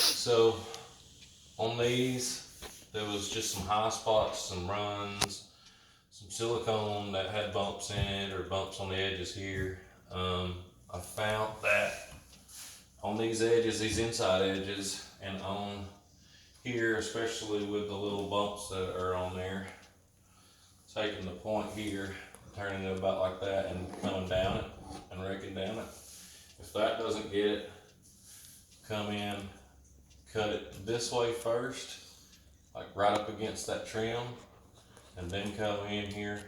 So on these, there was just some high spots, some runs, some silicone that had bumps in it or bumps on the edges here. I found that on these edges, these inside edges, and on here, especially with the little bumps that are on there, taking the point here, turning it about like that and coming down it and raking down it. If that doesn't get it, come in, cut it this way first, like right up against that trim, and then come in here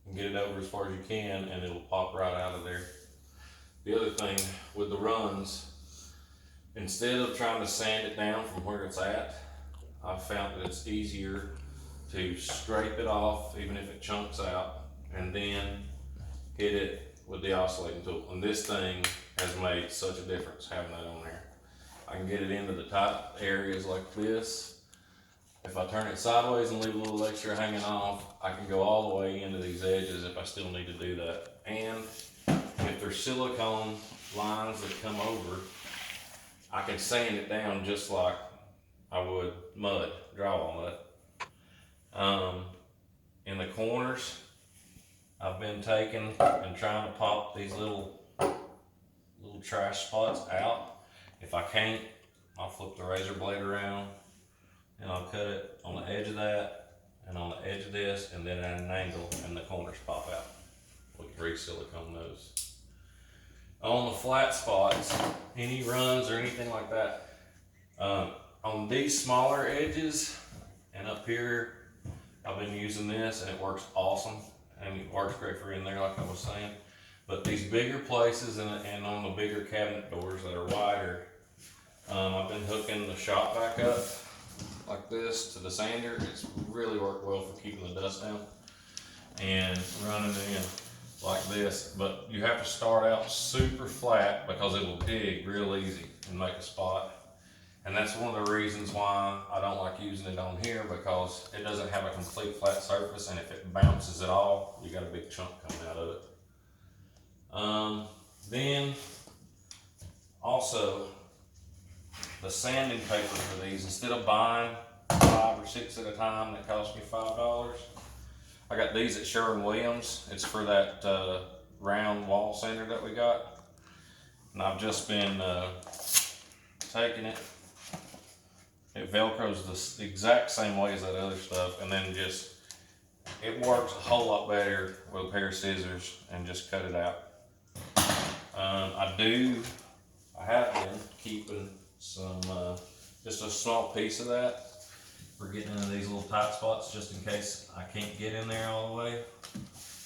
and get it over as far as you can, and it'll pop right out of there. The other thing with the runs, instead of trying to sand it down from where it's at, I've found that it's easier to scrape it off, even if it chunks out, and then hit it with the oscillating tool. And this thing has made such a difference having that on there. I can get it into the tight areas like this. If I turn it sideways and leave a little extra hanging off, I can go all the way into these edges if I still need to do that. And if there's silicone lines that come over, I can sand it down just like I would mud, drywall mud. In the corners, I've been taking and trying to pop these little trash spots out. If I can't, I'll flip the razor blade around and I'll cut it on the edge of that and on the edge of this, and then at an angle, and the corners pop out with re-silicone those. On the flat spots, any runs or anything like that, on these smaller edges and up here, I've been using this and it works awesome, and it works great for in there like I was saying. But these bigger places and on the bigger cabinet doors that are wider, I've been hooking the shop back up like this to the sander. It's really worked well for keeping the dust down, and running it in like this. But you have to start out super flat because it will dig real easy and make a spot. And that's one of the reasons why I don't like using it on here, because it doesn't have a complete flat surface, and if it bounces at all, you got a big chunk coming out of it. Then also the sanding paper for these, instead of buying 5 or 6 at a time that cost me $5, I got these at Sherwin-Williams. It's for that round wall sander that we got, and I've just been taking it. It velcros the exact same way as that other stuff, and then just, it works a whole lot better with a pair of scissors and just cut it out. I have been keeping some, just a small piece of that for getting into these little tight spots, just in case I can't get in there all the way.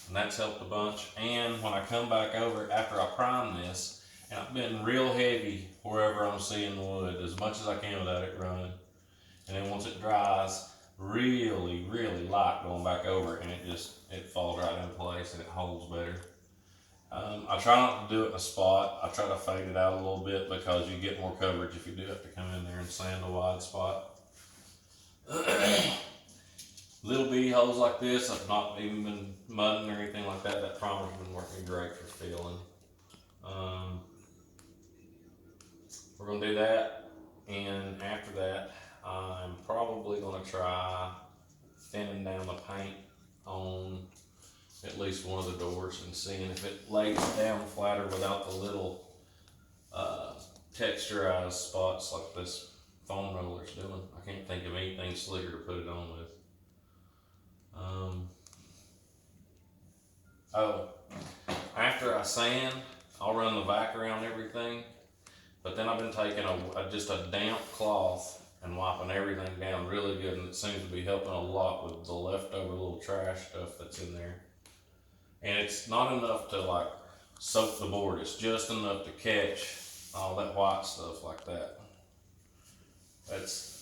And that's helped a bunch. And when I come back over after I prime this, and I've been real heavy wherever I'm seeing the wood, as much as I can without it running. And then once it dries, really, really light going back over, and it falls right into place and it holds better. I try not to do it in a spot. I try to fade it out a little bit, because you get more coverage if you do have to come in there and sand a wide spot. Little bitty holes like this, I've not even been mudding or anything like that. That primer's been working great for filling. We're gonna do that, and after that, I'm probably gonna try thinning down the paint on at least one of the doors and seeing if it lays down flatter without the little texturized spots like this foam roller's doing. I can't think of anything slicker to put it on with. After I sand, I'll run the vac around everything, but then I've been taking just a damp cloth and wiping everything down really good, and it seems to be helping a lot with the leftover little trash stuff that's in there. And it's not enough to like soak the board, it's just enough to catch all that white stuff like that. That's